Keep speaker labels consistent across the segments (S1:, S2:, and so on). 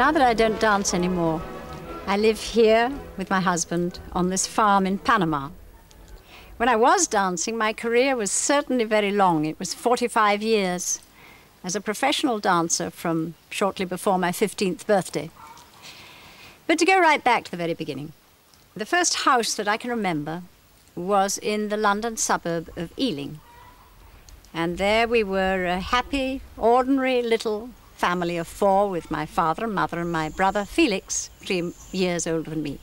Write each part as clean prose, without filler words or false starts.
S1: Now that I don't dance anymore, I live here with my husband on this farm in Panama. When I was dancing, my career was certainly very long. It was 45 years as a professional dancer from shortly before my 15th birthday. But to go right back to the very beginning, the first house that I can remember was in the London suburb of Ealing. And there we were a happy, ordinary little family of 4 with my father and mother and my brother Felix, 3 years older than me.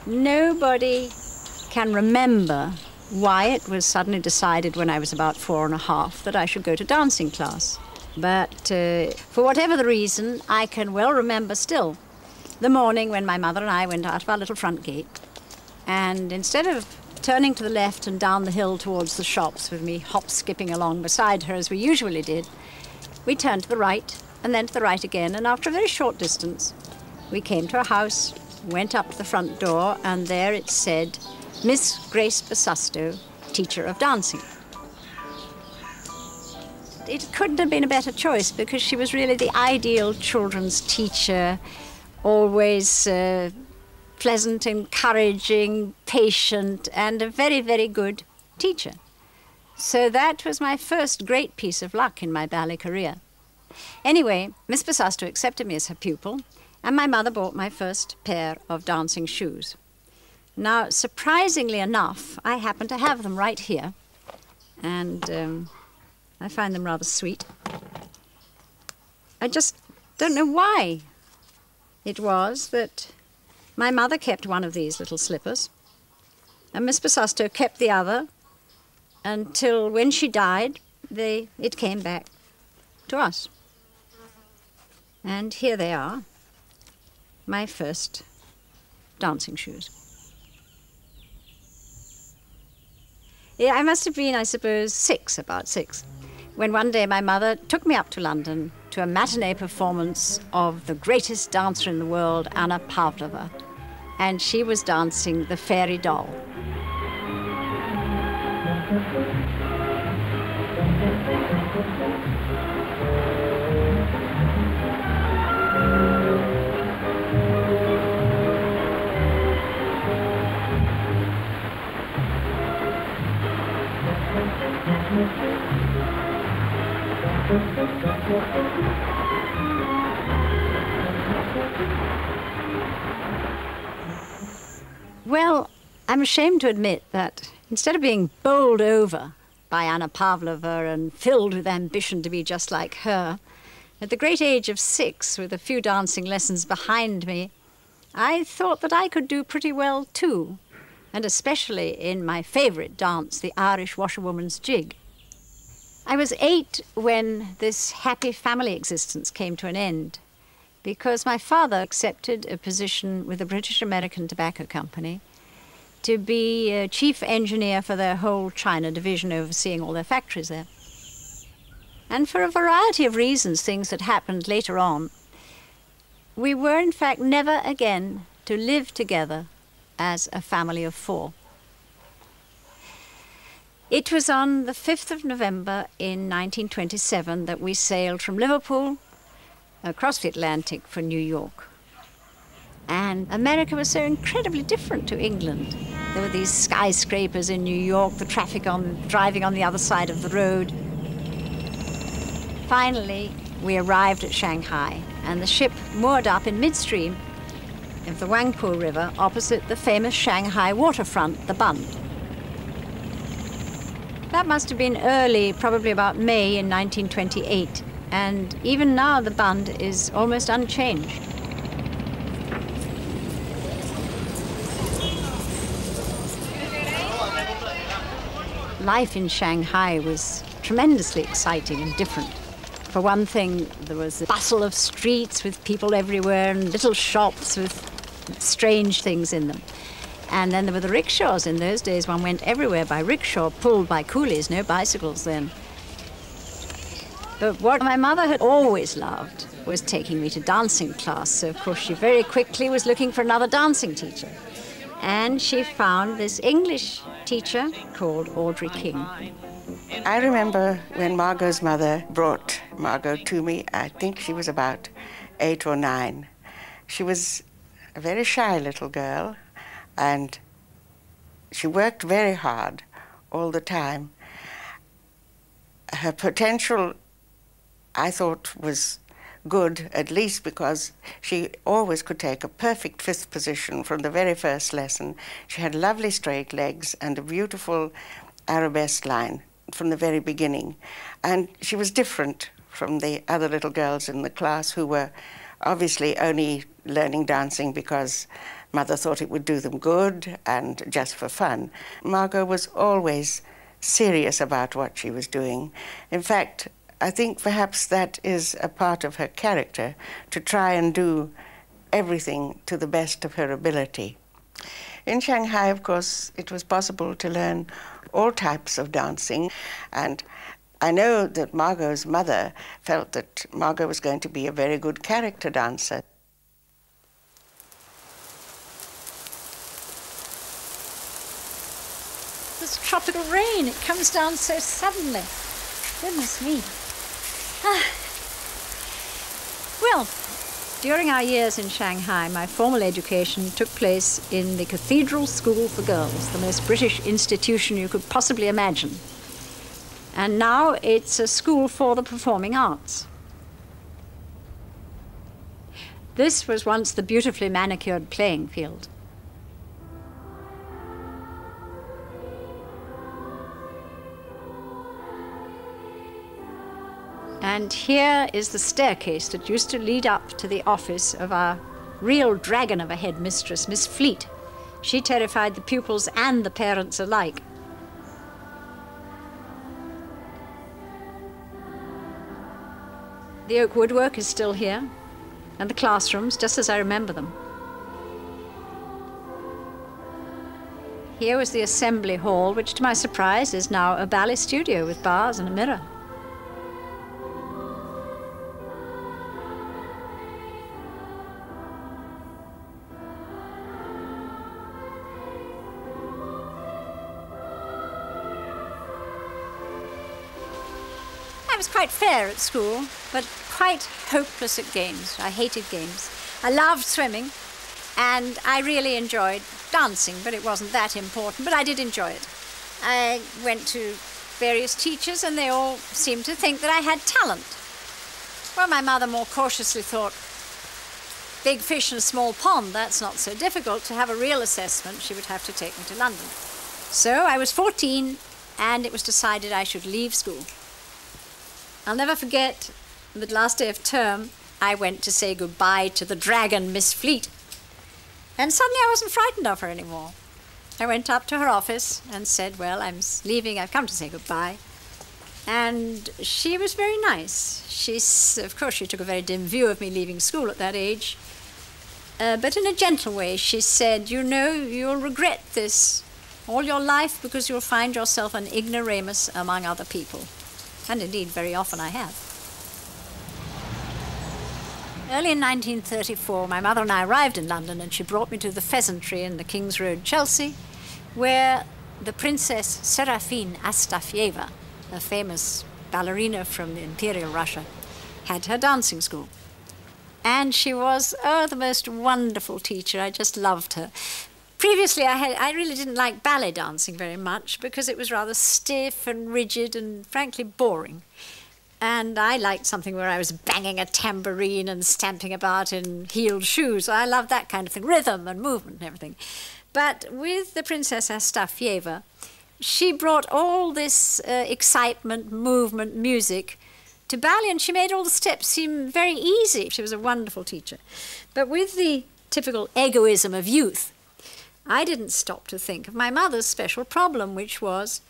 S1: Nobody can remember why it was suddenly decided when I was about 4½, that I should go to dancing class. But for whatever the reason, I can well remember still the morning when my mother and I went out of our little front gate, and instead of turning to the left and down the hill towards the shops with me hop-skipping along beside her as we usually did, we turned to the right and then to the right again, and after a very short distance we came to a house, went up to the front door, and there it said, Miss Grace Basusto, teacher of dancing. It couldn't have been a better choice because she was really the ideal children's teacher, always pleasant, encouraging, patient, and a very, very good teacher. So that was my first great piece of luck in my ballet career. Anyway, Miss Basusto accepted me as her pupil, and my mother bought my first pair of dancing shoes. Now, surprisingly enough, I happen to have them right here, and I find them rather sweet. I just don't know why it was that my mother kept one of these little slippers, and Miss Basusto kept the other until when she died, it came back to us. And here they are, my first dancing shoes. Yeah, I must have been, I suppose, about 6, when one day my mother took me up to London to a matinee performance of the greatest dancer in the world, Anna Pavlova, and she was dancing the Fairy Doll. Well, I'm ashamed to admit that instead of being bowled over by Anna Pavlova and filled with ambition to be just like her, at the great age of 6, with a few dancing lessons behind me, I thought that I could do pretty well too, and especially in my favorite dance, the Irish washerwoman's jig. I was 8 when this happy family existence came to an end, because my father accepted a position with the British American Tobacco Company to be chief engineer for their whole China division, overseeing all their factories there. And for a variety of reasons, things that happened later on, we were in fact never again to live together as a family of 4. It was on the 5th of November in 1927 that we sailed from Liverpool across the Atlantic for New York. And America was so incredibly different to England. There were these skyscrapers in New York, the traffic driving on the other side of the road. Finally, we arrived at Shanghai, and the ship moored up in midstream of the Huangpu River opposite the famous Shanghai waterfront, the Bund. That must have been early, probably about May in 1928, and even now the Bund is almost unchanged. Life in Shanghai was tremendously exciting and different. For one thing, there was the bustle of streets with people everywhere and little shops with strange things in them. And then there were the rickshaws. In those days, one went everywhere by rickshaw, pulled by coolies, no bicycles then. But what my mother had always loved was taking me to dancing class. So, of course, she very quickly was looking for another dancing teacher. And she found this English teacher called Audrey King.
S2: I remember when Margot's mother brought Margot to me. I think she was about 8 or 9. She was a very shy little girl, and she worked very hard all the time. Her potential, I thought, was good, at least because she always could take a perfect 5th position from the very first lesson. She had lovely straight legs and a beautiful arabesque line from the very beginning. And she was different from the other little girls in the class who were obviously only learning dancing because mother thought it would do them good and just for fun. Margot was always serious about what she was doing. In fact, I think perhaps that is a part of her character, to try and do everything to the best of her ability. In Shanghai, of course, it was possible to learn all types of dancing, and I know that Margot's mother felt that Margot was going to be a very good character dancer.
S1: This tropical rain, it comes down so suddenly. Goodness me. Well, during our years in Shanghai, my formal education took place in the Cathedral School for Girls, the most British institution you could possibly imagine. And now it's a school for the performing arts. This was once the beautifully manicured playing field. And here is the staircase that used to lead up to the office of our real dragon of a headmistress, Miss Fleet. She terrified the pupils and the parents alike. The oak woodwork is still here, and the classrooms, just as I remember them. Here was the assembly hall, which to my surprise is now a ballet studio with bars and a mirror. I was quite fair at school, but quite hopeless at games. I hated games. I loved swimming, and I really enjoyed dancing, but it wasn't that important, but I did enjoy it. I went to various teachers, and they all seemed to think that I had talent. Well, my mother more cautiously thought, big fish in a small pond, that's not so difficult. To have a real assessment, she would have to take me to London. So I was 14, and it was decided I should leave school. I'll never forget, the last day of term, I went to say goodbye to the dragon, Miss Fleet. And suddenly I wasn't frightened of her anymore. I went up to her office and said, well, I'm leaving, I've come to say goodbye. And she was very nice. Of course, she took a very dim view of me leaving school at that age. But in a gentle way, she said, you know, you'll regret this all your life because you'll find yourself an ignoramus among other people. And indeed, very often I have. Early in 1934, my mother and I arrived in London, and she brought me to the Pheasantry in the King's Road, Chelsea, where the Princess Serafine Astafieva, a famous ballerina from Imperial Russia, had her dancing school. And she was, the most wonderful teacher. I just loved her. Previously, I really didn't like ballet dancing very much because it was rather stiff and rigid and frankly boring. And I liked something where I was banging a tambourine and stamping about in heeled shoes. I loved that kind of thing, rhythm and movement and everything. But with the Princess Astafieva, she brought all this excitement, movement, music to ballet, and she made all the steps seem very easy. She was a wonderful teacher. But with the typical egoism of youth, I didn't stop to think of my mother's special problem, which was,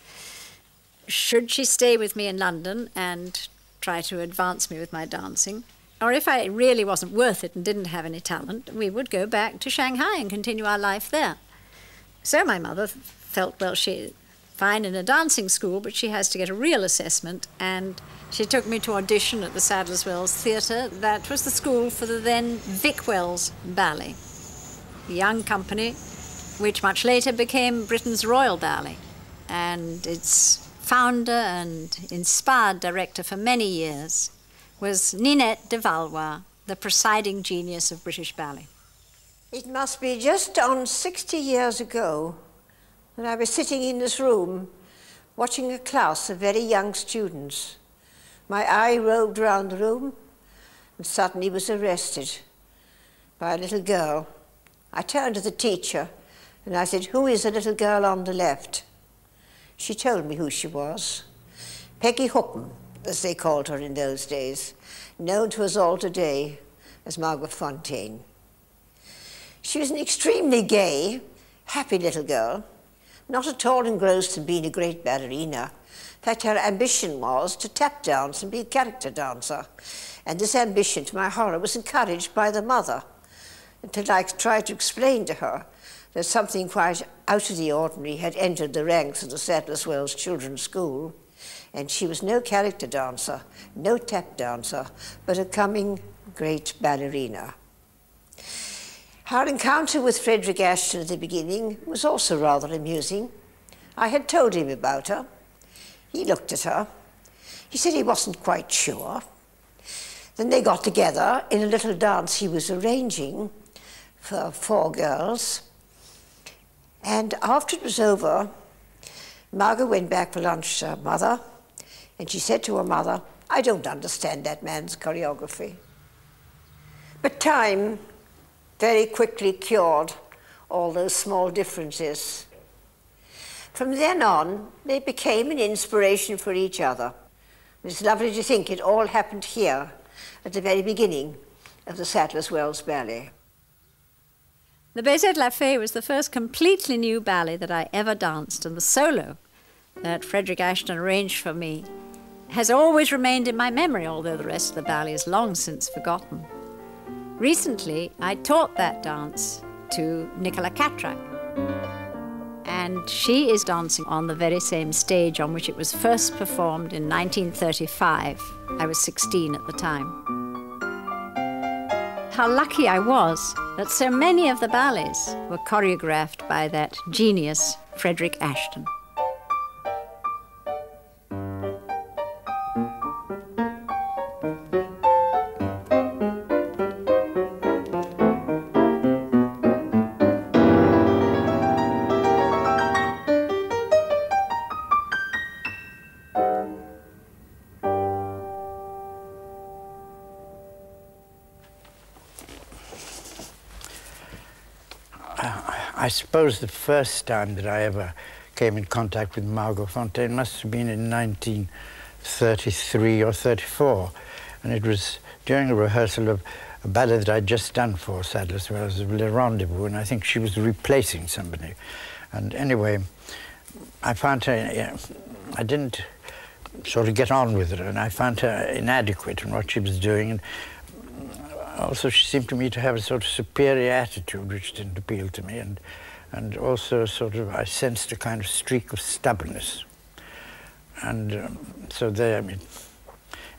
S1: should she stay with me in London and try to advance me with my dancing, or if I really wasn't worth it and didn't have any talent, we would go back to Shanghai and continue our life there. So my mother felt, well, she's fine in a dancing school, but she has to get a real assessment, and she took me to audition at the Sadler's Wells Theatre. That was the school for the then Vic Wells Ballet, a young company which much later became Britain's Royal Ballet. And its founder and inspired director for many years, was Ninette de Valois, the presiding genius of British Ballet.
S3: It must be just on 60 years ago that I was sitting in this room watching a class of very young students. My eye roved round the room and suddenly was arrested by a little girl. I turned to the teacher and I said, "Who is the little girl on the left?" She told me who she was. Peggy Hookham, as they called her in those days, known to us all today as Margot Fonteyn. She was an extremely gay, happy little girl, not at all engrossed in being a great ballerina. In fact, her ambition was to tap dance and be a character dancer. And this ambition, to my horror, was encouraged by the mother, until I tried to explain to her that something quite out of the ordinary had entered the ranks of the Sadler's Wells Children's School, and she was no character dancer, no tap dancer, but a coming great ballerina. Our encounter with Frederick Ashton at the beginning was also rather amusing. I had told him about her. He looked at her. He said he wasn't quite sure. Then they got together in a little dance he was arranging for 4 girls. And after it was over, Margot went back for lunch to her mother, and she said to her mother, "I don't understand that man's choreography." But time very quickly cured all those small differences. From then on, they became an inspiration for each other. It's lovely to think it all happened here at the very beginning of the Sadler's Wells Ballet.
S1: The Baiser de la Fée was the first completely new ballet that I ever danced, and the solo that Frederick Ashton arranged for me has always remained in my memory, although the rest of the ballet is long since forgotten. Recently, I taught that dance to Nicola Cattrack, and she is dancing on the very same stage on which it was first performed in 1935. I was 16 at the time. How lucky I was that so many of the ballets were choreographed by that genius, Frederick Ashton.
S4: I suppose the first time that I ever came in contact with Margot Fonteyn must have been in 1933 or 34, and it was during a rehearsal of a ballet that I'd just done for Sadler's Wells, Le Rendezvous, and I think she was replacing somebody. And anyway, I found her, I didn't sort of get on with her, and I found her inadequate in what she was doing. And also, she seemed to me to have a sort of superior attitude, which didn't appeal to me, and also sort of, I sensed a kind of streak of stubbornness. And so there, I mean,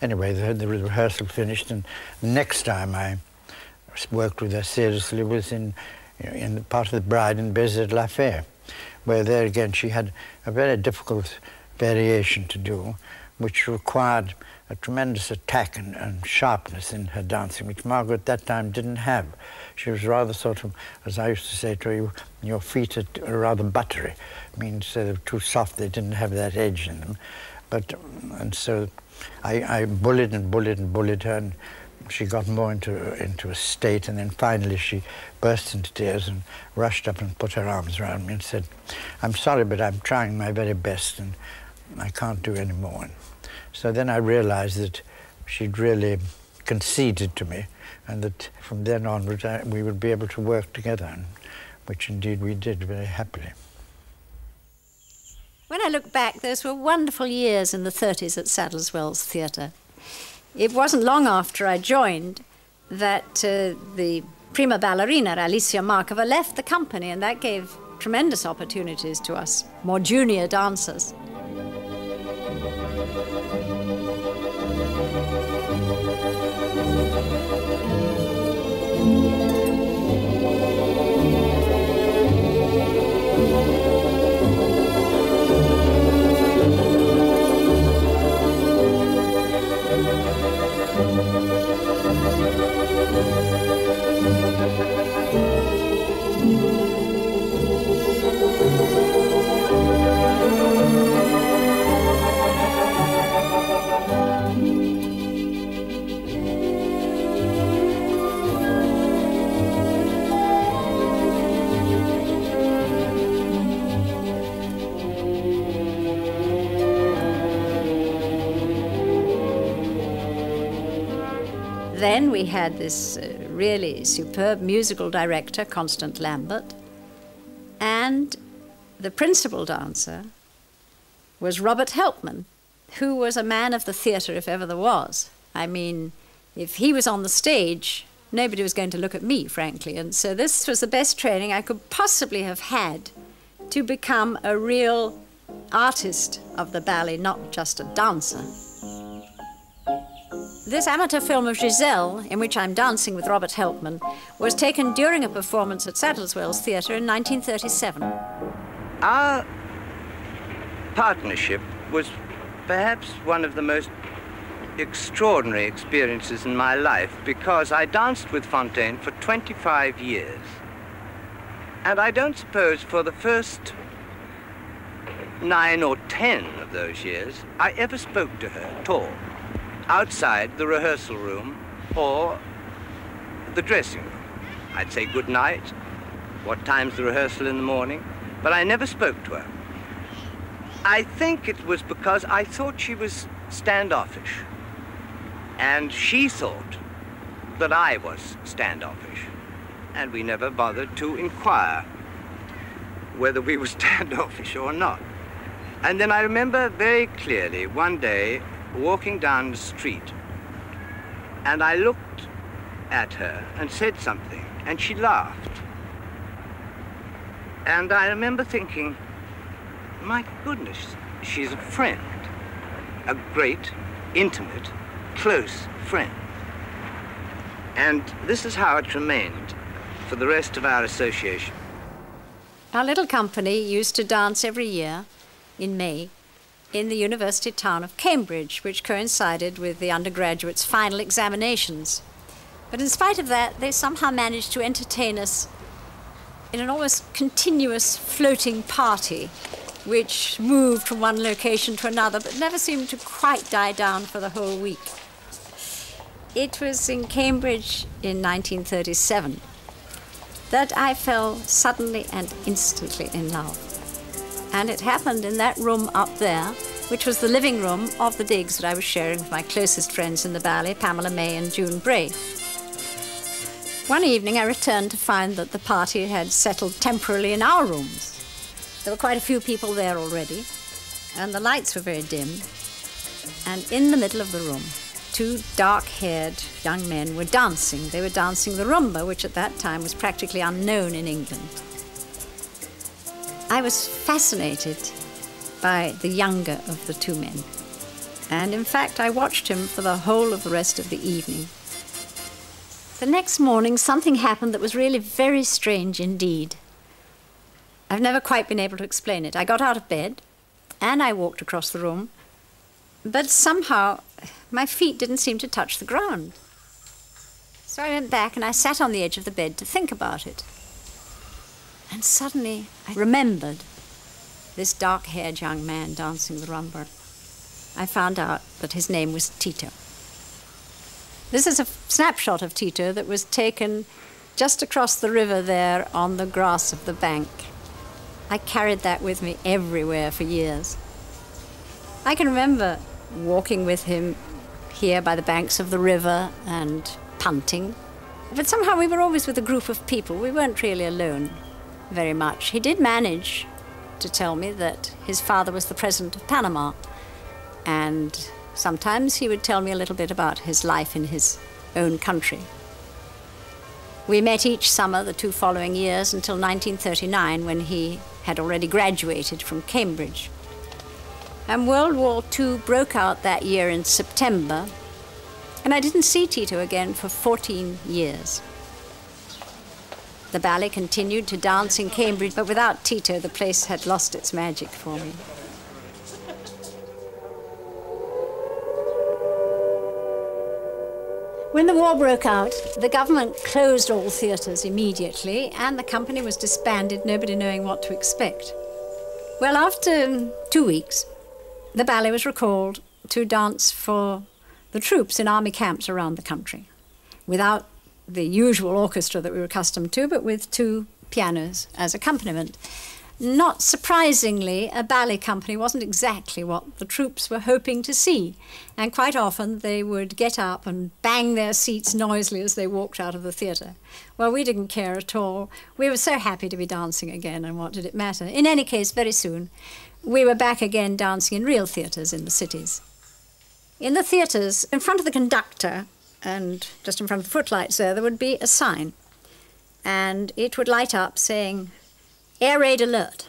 S4: anyway, the rehearsal finished, and the next time I worked with her seriously was in the part of The Bride in Baiser de la Fée, where there again she had a very difficult variation to do, which required a tremendous attack and sharpness in her dancing, which Margot at that time didn't have. She was rather sort of, as I used to say to her, your feet are rather buttery. I mean, so they were too soft, they didn't have that edge in them. But, and so I bullied and bullied and bullied her, and she got more into a state, and then finally she burst into tears and rushed up and put her arms around me and said, "I'm sorry, but I'm trying my very best, and I can't do any more." And so then I realized that she'd really conceded to me, and that from then onwards we would be able to work together, and which indeed we did very happily.
S1: When I look back, those were wonderful years in the 30s at Sadler's Wells Theatre. It wasn't long after I joined that the prima ballerina, Alicia Markova, left the company, and that gave tremendous opportunities to us more junior dancers. Then we had this really superb musical director, Constant Lambert, and the principal dancer was Robert Helpmann, who was a man of the theatre if ever there was. I mean, if he was on the stage, nobody was going to look at me, frankly. And so this was the best training I could possibly have had to become a real artist of the ballet, not just a dancer. This amateur film of Giselle, in which I'm dancing with Robert Helpmann, was taken during a performance at Sadler's Theatre in 1937.
S5: Our partnership was perhaps one of the most extraordinary experiences in my life, because I danced with Fonteyn for 25 years. And I don't suppose for the first 9 or 10 of those years I ever spoke to her at all, outside the rehearsal room or the dressing room. I'd say good night, what time's the rehearsal in the morning, but I never spoke to her. I think it was because I thought she was standoffish, and she thought that I was standoffish, and we never bothered to inquire whether we were standoffish or not. And then I remember very clearly one day walking down the street, and I looked at her and said something, and she laughed. And I remember thinking, my goodness, she's a friend, a great, intimate, close friend. And this is how it remained for the rest of our association.
S1: Our little company used to dance every year in May in the university town of Cambridge, which coincided with the undergraduates' final examinations. But in spite of that, they somehow managed to entertain us in an almost continuous floating party, which moved from one location to another, but never seemed to quite die down for the whole week. It was in Cambridge in 1937 that I fell suddenly and instantly in love. And it happened in that room up there, which was the living room of the digs that I was sharing with my closest friends in the ballet, Pamela May and June Bray. One evening I returned to find that the party had settled temporarily in our rooms. There were quite a few people there already, and the lights were very dim. And in the middle of the room, 2 dark-haired young men were dancing. They were dancing the rumba, which at that time was practically unknown in England. I was fascinated by the younger of the 2 men. And in fact, I watched him for the whole of the rest of the evening. The next morning, something happened that was really very strange indeed. I've never quite been able to explain it. I got out of bed and I walked across the room, but somehow my feet didn't seem to touch the ground. So I went back and I sat on the edge of the bed to think about it. And suddenly I remembered this dark-haired young man dancing the rumba. I found out that his name was Tito. This is a snapshot of Tito that was taken just across the river there on the grass of the bank. I carried that with me everywhere for years. I can remember walking with him here by the banks of the river and punting. But somehow we were always with a group of people. We weren't really alone very much. He did manage to tell me that his father was the president of Panama, and sometimes he would tell me a little bit about his life in his own country. We met each summer the 2 following years until 1939, when he had already graduated from Cambridge. And World War II broke out that year in September, and I didn't see Tito again for 14 years. The ballet continued to dance in Cambridge, but without Tito, the place had lost its magic for me. When the war broke out, the government closed all theatres immediately, and the company was disbanded, nobody knowing what to expect. Well, after 2 weeks, the ballet was recalled to dance for the troops in army camps around the country, without the usual orchestra that we were accustomed to, but with 2 pianos as accompaniment. Not surprisingly, a ballet company wasn't exactly what the troops were hoping to see, and quite often they would get up and bang their seats noisily as they walked out of the theatre. Well, we didn't care at all. We were so happy to be dancing again, and what did it matter? In any case, very soon, we were back again dancing in real theatres in the cities. In the theatres, in front of the conductor, and just in front of the footlights there would be a sign, and it would light up saying, "Air raid alert,"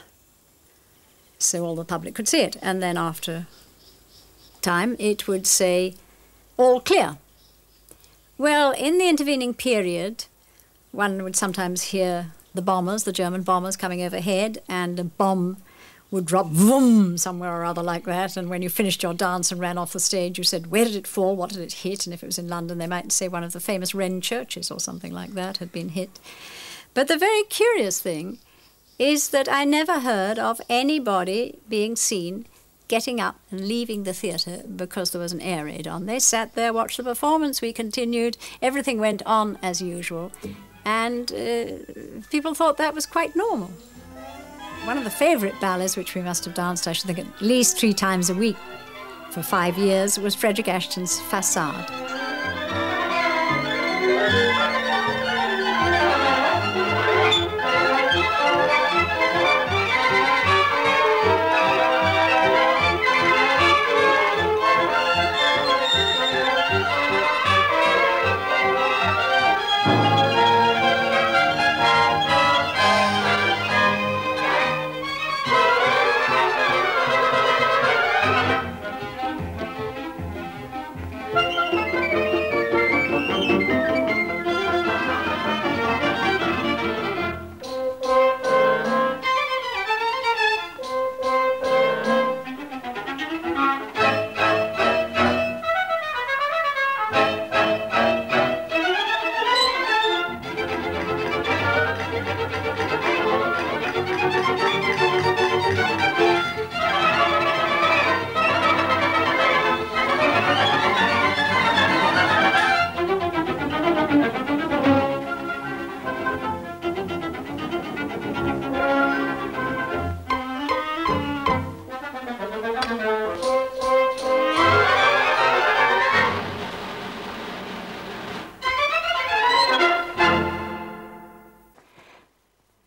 S1: so all the public could see it. And then after time, it would say, "All clear." Well, in the intervening period, one would sometimes hear the bombers, the German bombers, coming overhead, and a bomb would drop, vroom, somewhere or other like that. And when you finished your dance and ran off the stage, you said, where did it fall, what did it hit? And if it was in London, they might say one of the famous Wren churches or something like that had been hit. But the very curious thing is that I never heard of anybody being seen getting up and leaving the theatre because there was an air raid on. They sat there, watched the performance, we continued, everything went on as usual, and people thought that was quite normal. One of the favourite ballets which we must have danced, I should think, at least 3 times a week for 5 years was Frederick Ashton's Façade.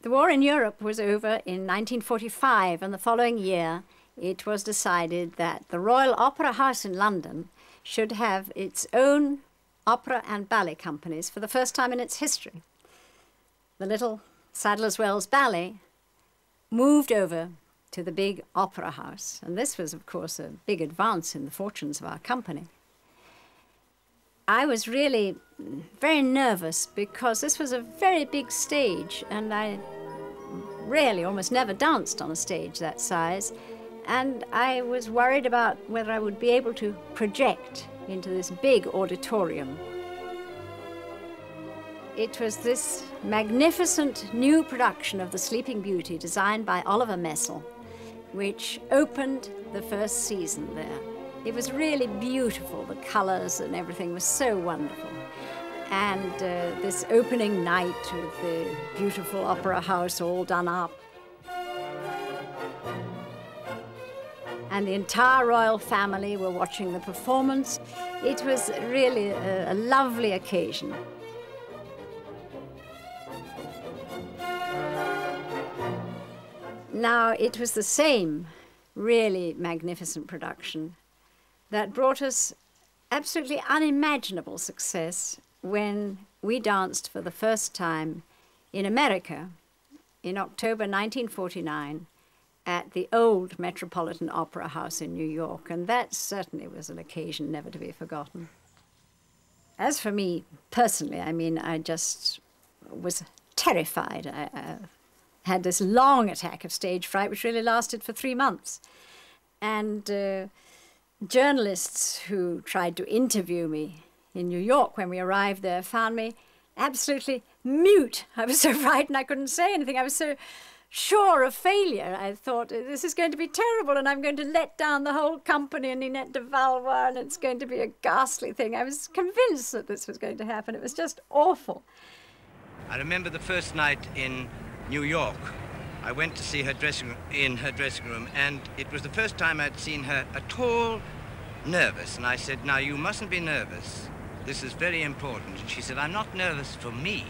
S1: The war in Europe was over in 1945, and the following year it was decided that the Royal Opera House in London should have its own opera and ballet companies for the first time in its history. The little Sadler's Wells Ballet moved over to the big opera house, and this was, of course, a big advance in the fortunes of our company. I was really very nervous because this was a very big stage, and I really almost never danced on a stage that size, and I was worried about whether I would be able to project into this big auditorium. It was this magnificent new production of The Sleeping Beauty, designed by Oliver Messel, which opened the first season there. It was really beautiful. The colors and everything was so wonderful. And this opening night with the beautiful opera house all done up. And the entire royal family were watching the performance. It was really a lovely occasion. Now, it was the same really magnificent production that brought us absolutely unimaginable success when we danced for the first time in America in October 1949 at the old Metropolitan Opera House in New York, and that certainly was an occasion never to be forgotten. As for me personally, I mean, I just was terrified. I had this long attack of stage fright which really lasted for 3 months. And journalists who tried to interview me in New York when we arrived there found me absolutely mute. I was so frightened I couldn't say anything. I was so sure of failure. I thought, this is going to be terrible, and I'm going to let down the whole company and Ninette de Valois, and it's going to be a ghastly thing. I was convinced that this was going to happen. It was just awful.
S5: I remember the first night in New York. I went to see her in her dressing room, and it was the first time I'd seen her at all nervous. And I said, now, you mustn't be nervous. This is very important. And she said, I'm not nervous for me.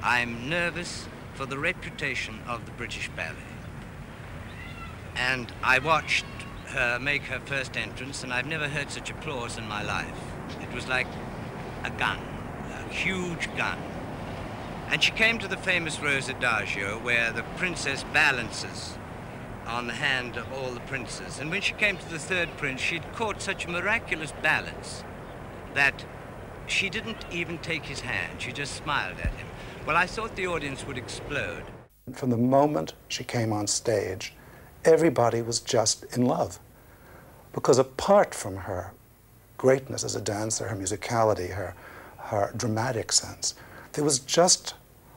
S5: I'm nervous for the reputation of the British Ballet. And I watched her make her first entrance, and I've never heard such applause in my life. It was like a gun, a huge gun. And she came to the famous Rose Adagio, where the princess balances on the hand of all the princes. And when she came to the third prince, she'd caught such a miraculous balance that she didn't even take his hand. She just smiled at him. Well, I thought the audience would explode.
S6: From the moment she came on stage, everybody was just in love. Because apart from her greatness as a dancer, her musicality, her dramatic sense, there was just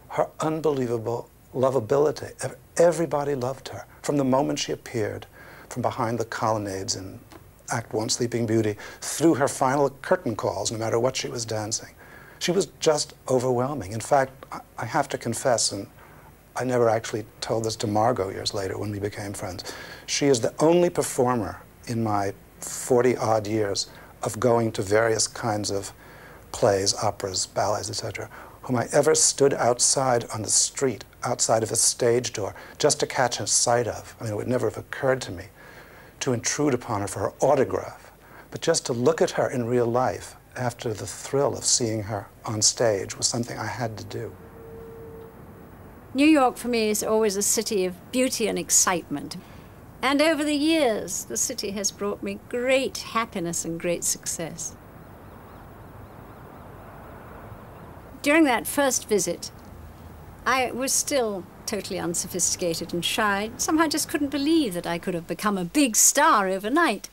S6: her unbelievable lovability. Everybody loved her. From the moment she appeared, from behind the colonnades in Act One, Sleeping Beauty, through her final curtain calls, no matter what she was dancing. She was just overwhelming. In fact, I have to confess, and I never actually told this to Margot years later when we became friends, she is the only performer in my 40-odd years of going to various kinds of plays, operas, ballets, etc., whom I ever stood outside on the street, outside of a stage door, just to catch a sight of. I mean, it would never have occurred to me to intrude upon her for her autograph, but just to look at her in real life after the thrill of seeing her on stage was something I had to do.
S1: New York for me is always a city of beauty and excitement. And over the years, the city has brought me great happiness and great success. During that first visit, I was still totally unsophisticated and shy. Somehow I just couldn't believe that I could have become a big star overnight.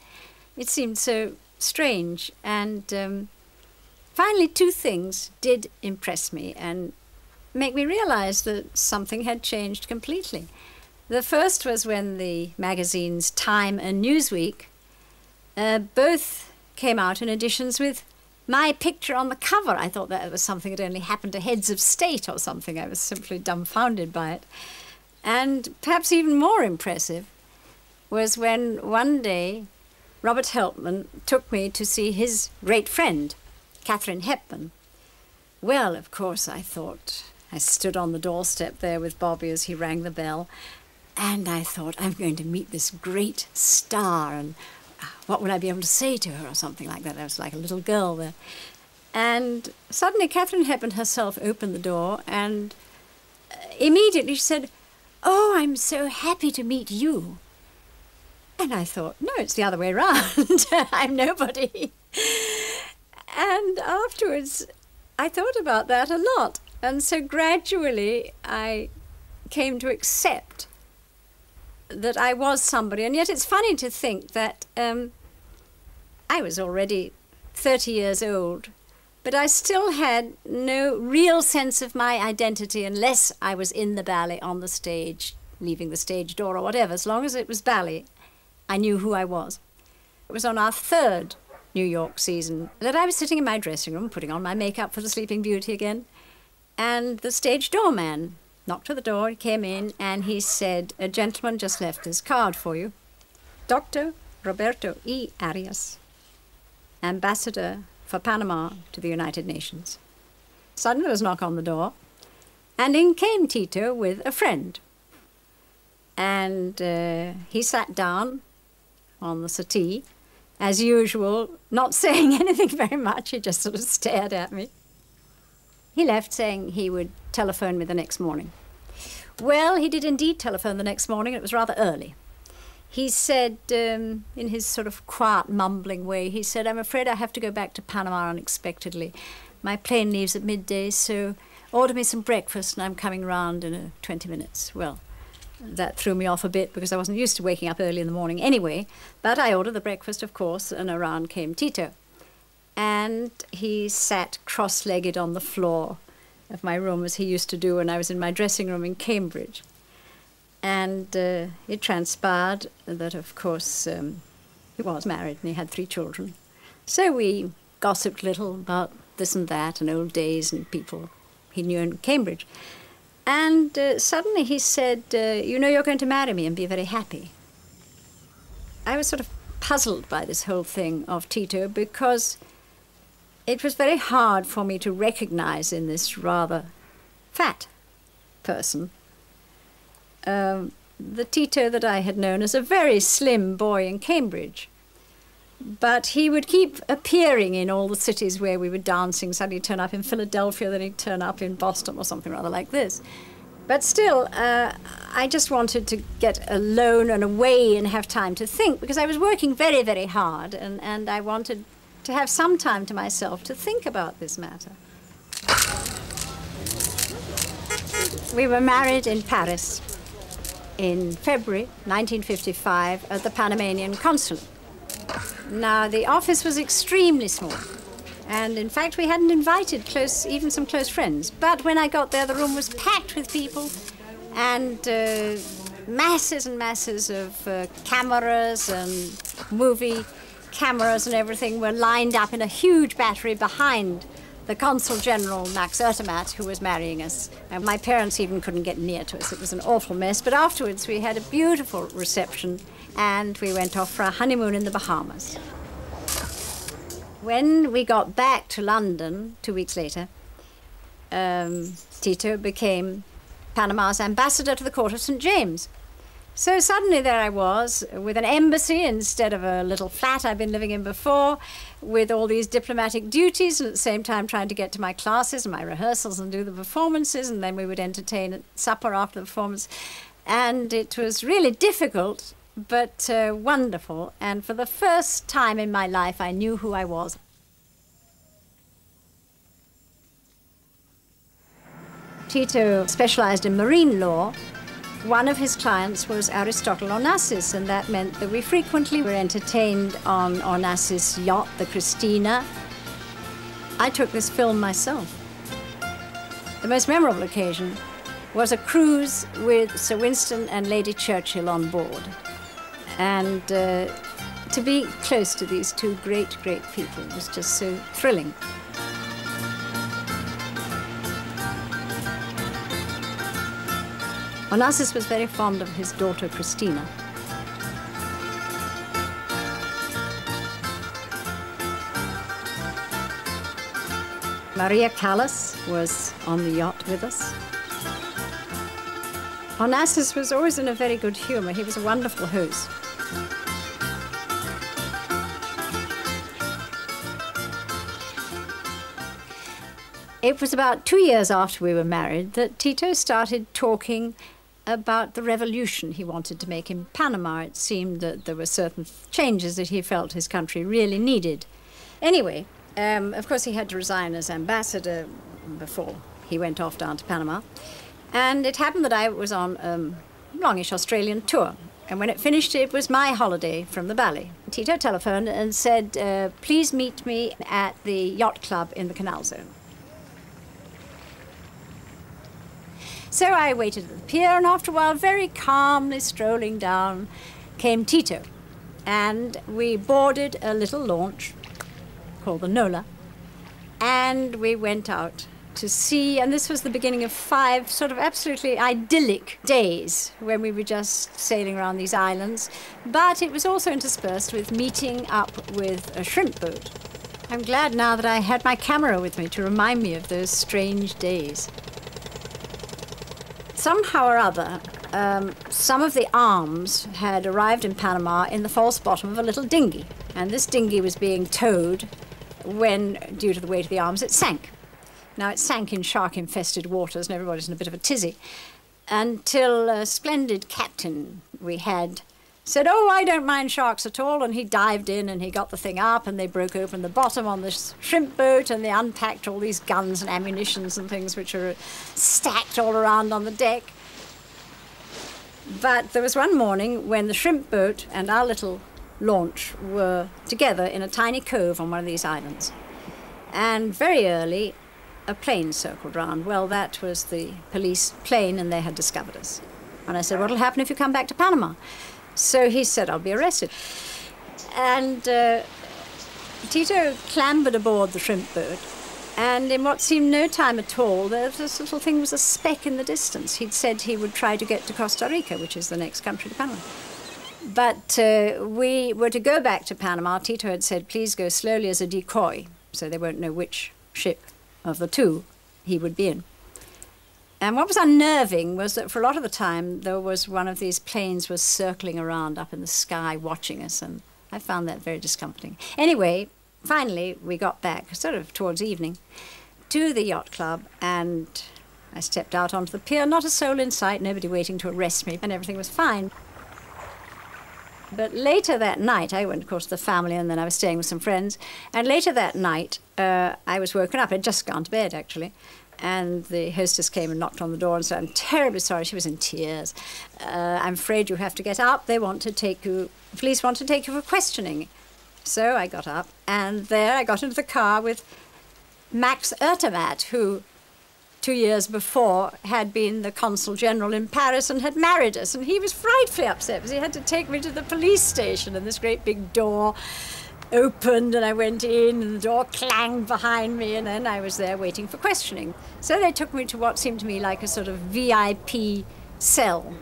S1: It seemed so strange. And finally, two things did impress me and make me realize that something had changed completely. The first was when the magazines Time and Newsweek both came out in editions with my picture on the cover. I thought that was something that only happened to heads of state or something. I was simply dumbfounded by it. And perhaps even more impressive was when one day Robert Helpmann took me to see his great friend, Katharine Hepburn. Well, of course, I thought, I stood on the doorstep there with Bobby as he rang the bell, and I thought, I'm going to meet this great star, and what would I be able to say to her or something like that? I was like a little girl there. And suddenly Katharine Hepburn herself opened the door, and immediately she said, "Oh, I'm so happy to meet you." And I thought, no, it's the other way around. I'm nobody. And afterwards, I thought about that a lot. And so gradually, I came to accept that I was somebody. And yet it's funny to think that I was already 30 years old, but I still had no real sense of my identity unless I was in the ballet on the stage, leaving the stage door or whatever. As long as it was ballet, I knew who I was. It was on our third New York season that I was sitting in my dressing room, putting on my makeup for the Sleeping Beauty again, and the stage doorman knocked at the door. He came in and he said, "A gentleman just left his card for you. Dr. Roberto E. Arias, Ambassador for Panama to the United Nations." Suddenly there was a knock on the door, and in came Tito with a friend. And he sat down on the settee, as usual, not saying anything very much. He just sort of stared at me. He left saying he would telephone me the next morning. Well, he did indeed telephone the next morning. It was rather early. He said, in his sort of quiet, mumbling way, he said, "I'm afraid I have to go back to Panama unexpectedly. My plane leaves at midday, so order me some breakfast and I'm coming round in 20 minutes. Well, that threw me off a bit because I wasn't used to waking up early in the morning anyway, but I ordered the breakfast, of course, and around came Tito. And he sat cross-legged on the floor of my room, as he used to do when I was in my dressing room in Cambridge. And it transpired that, of course, he was married and he had 3 children. So we gossiped a little about this and that and old days and people he knew in Cambridge. And suddenly he said, you know, you're going to marry me and be very happy. I was sort of puzzled by this whole thing of Tito because it was very hard for me to recognize in this rather fat person the Tito that I had known as a very slim boy in Cambridge. But he would keep appearing in all the cities where we were dancing. Suddenly he'd turn up in Philadelphia, then he'd turn up in Boston or something rather like this. But still, I just wanted to get alone and away and have time to think, because I was working very, very hard, and I wanted to have some time to myself to think about this matter. We were married in Paris in February 1955 at the Panamanian Consulate. Now, the office was extremely small, and in fact we hadn't invited even some close friends. But when I got there, the room was packed with people, and masses and masses of cameras and movie cameras and everything were lined up in a huge battery behind the Consul General, Max Ertemat, who was marrying us. And my parents even couldn't get near to us. It was an awful mess. But afterwards, we had a beautiful reception, and we went off for a honeymoon in the Bahamas. When we got back to London 2 weeks later, Tito became Panama's ambassador to the court of St. James. So suddenly there I was, with an embassy instead of a little flat I'd been living in before, with all these diplomatic duties, and at the same time trying to get to my classes and my rehearsals and do the performances, and then we would entertain at supper after the performance. And it was really difficult, but wonderful. And for the first time in my life, I knew who I was. Tito specialized in marine law. One of his clients was Aristotle Onassis, and that meant that we frequently were entertained on Onassis' yacht, the Christina. I took this film myself. The most memorable occasion was a cruise with Sir Winston and Lady Churchill on board. And to be close to these two great, great people was just so thrilling. Onassis was very fond of his daughter, Christina. Maria Callas was on the yacht with us. Onassis was always in a very good humor. He was a wonderful host. It was about 2 years after we were married that Tito started talking about the revolution he wanted to make in Panama. It seemed that there were certain changes that he felt his country really needed. Anyway, of course he had to resign as ambassador before he went off down to Panama. And it happened that I was on a longish Australian tour. And when it finished, it was my holiday from the ballet. Tito telephoned and said, please meet me at the yacht club in the Canal Zone. So I waited at the pier, and after a while, very calmly strolling down, came Tito. And we boarded a little launch called the Nola, and we went out to sea. And this was the beginning of 5 sort of absolutely idyllic days when we were just sailing around these islands. But it was also interspersed with meeting up with a shrimp boat. I'm glad now that I had my camera with me to remind me of those strange days. Somehow or other, some of the arms had arrived in Panama in the false bottom of a little dinghy. And this dinghy was being towed when, due to the weight of the arms, it sank. Now, it sank in shark-infested waters, and everybody's in a bit of a tizzy, until a splendid captain we had said, oh, I don't mind sharks at all, and he dived in and he got the thing up, and they broke open the bottom on this shrimp boat, and they unpacked all these guns and ammunitions and things which are stacked all around on the deck. But there was one morning when the shrimp boat and our little launch were together in a tiny cove on one of these islands. And very early, a plane circled round. Well, that was the police plane, and they had discovered us. And I said, what'll happen if you come back to Panama? So he said, I'll be arrested. And Tito clambered aboard the shrimp boat And in what seemed no time at all, this little thing was a speck in the distance. He'd said he would try to get to Costa Rica, which is the next country to Panama. But we were to go back to Panama. Tito had said, please go slowly as a decoy, so they won't know which ship of the two he would be in. And what was unnerving was that for a lot of the time, there was one of these planes was circling around up in the sky watching us, and I found that very discomforting. Anyway, finally, we got back, sort of towards evening, to the yacht club, and I stepped out onto the pier, not a soul in sight, nobody waiting to arrest me, and everything was fine. But later that night, I went, of course, to the family, and then I was staying with some friends, and later that night, I was woken up. I'd just gone to bed, actually, and the hostess came and knocked on the door and said, I'm terribly sorry. She was in tears. I'm afraid you have to get up. They want to take you, the police want to take you for questioning. So I got up, and there I got into the car with Max Ertemat, who 2 years before had been the consul general in Paris and had married us, and he was frightfully upset because he had to take me to the police station, and this great big door opened and I went in and the door clanged behind me, and then I was there waiting for questioning. So they took me to what seemed to me like a sort of VIP cell.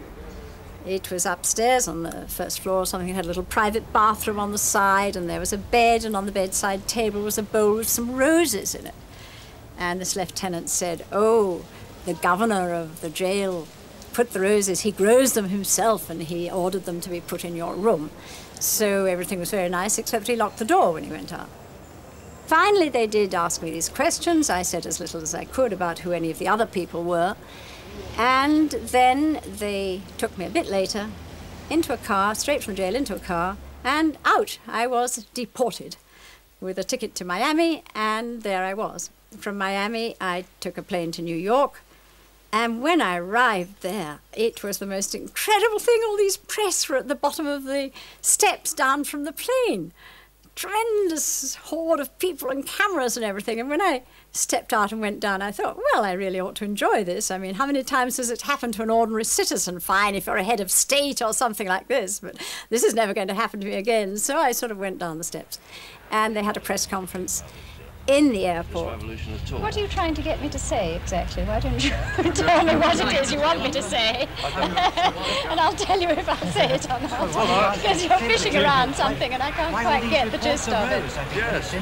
S1: It was upstairs on the first floor or something. It had a little private bathroom on the side, and there was a bed, and on the bedside table was a bowl with some roses in it. And this lieutenant said, oh, the governor of the jail put the roses, he grows them himself, and he ordered them to be put in your room. So everything was very nice, except he locked the door when he went out. Finally, they did ask me these questions. I said as little as I could about who any of the other people were. And then they took me a bit later into a car, straight from jail into a car, and out. I was deported with a ticket to Miami, and there I was. From Miami, I took a plane to New York, and when I arrived there, it was the most incredible thing. All these press were at the bottom of the steps down from the plane. Tremendous horde of people and cameras and everything. And when I stepped out and went down, I thought, well, I really ought to enjoy this. I mean, how many times does it happen to an ordinary citizen? Fine if you're a head of state or something like this, but this is never going to happen to me again. So I sort of went down the steps, and they had a press conference in the airport. What are you trying to get me to say exactly? Why don't you tell me what it is you want me to say? And I'll tell you if I say it or not. Because you're fishing around something and I can't quite get the gist of it.
S5: Yes,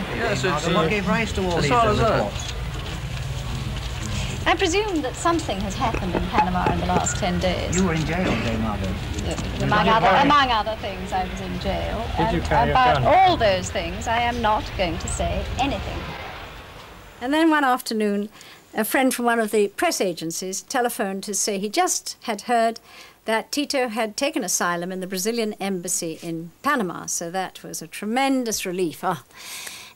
S5: it's
S7: what gave rise to all these reports?
S1: I presume that something has happened in Panama in the last 10 days.
S7: You were in jail, Dame Margot.
S1: Among other things, I was in jail. And about all those things, I am not going to say anything. And then one afternoon, a friend from one of the press agencies telephoned to say he just had heard that Tito had taken asylum in the Brazilian embassy in Panama. So that was a tremendous relief.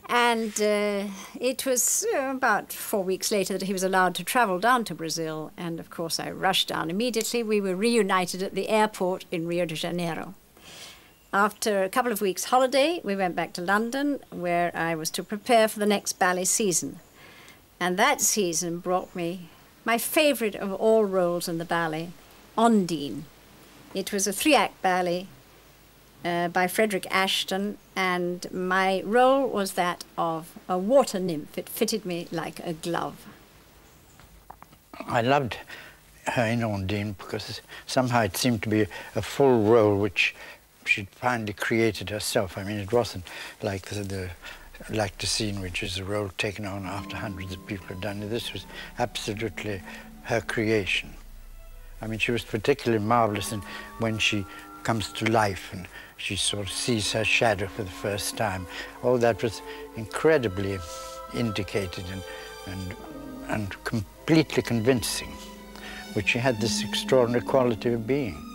S1: And it was about 4 weeks later that he was allowed to travel down to Brazil. And of course, I rushed down immediately. We were reunited at the airport in Rio de Janeiro. After a couple of weeks' holiday, we went back to London, where I was to prepare for the next ballet season. And that season brought me my favorite of all roles in the ballet, Ondine. It was a 3-act ballet by Frederick Ashton, and my role was that of a water nymph. It fitted me like a glove.
S4: I loved her in Ondine because somehow it seemed to be a full role which she'd finally created herself. I mean, it wasn't like the scene, which is a role taken on after hundreds of people had done it. This was absolutely her creation. I mean, she was particularly marvelous when she comes to life and she sort of sees her shadow for the first time. All that was incredibly indicated and completely convincing, which she had this extraordinary quality of being.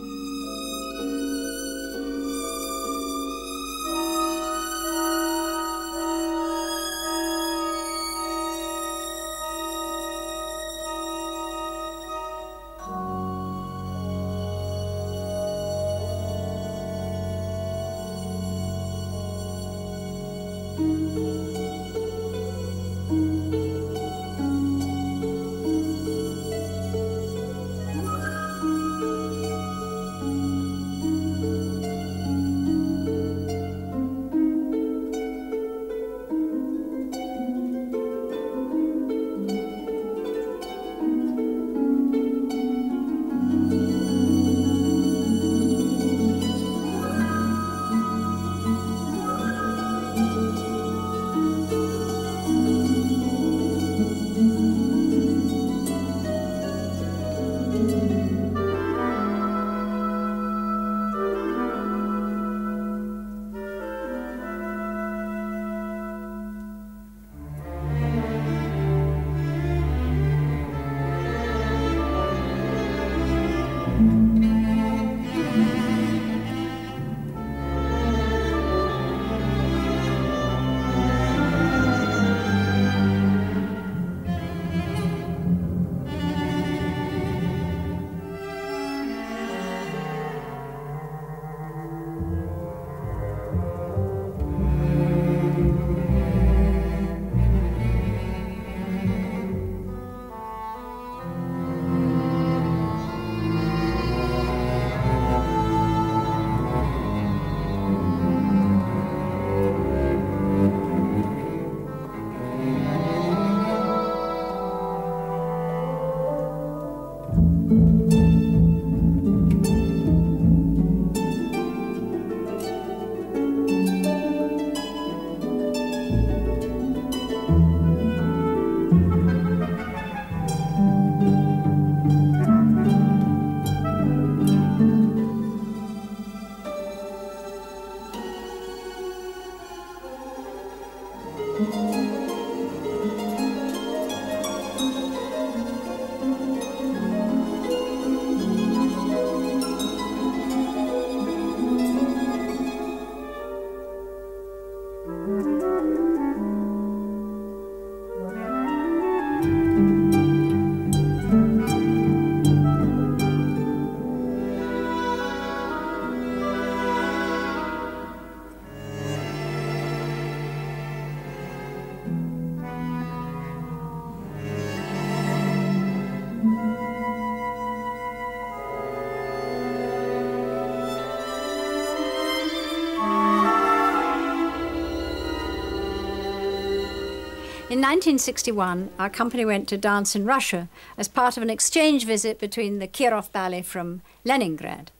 S1: In 1961, our company went to dance in Russia as part of an exchange visit between the Kirov Ballet from Leningrad.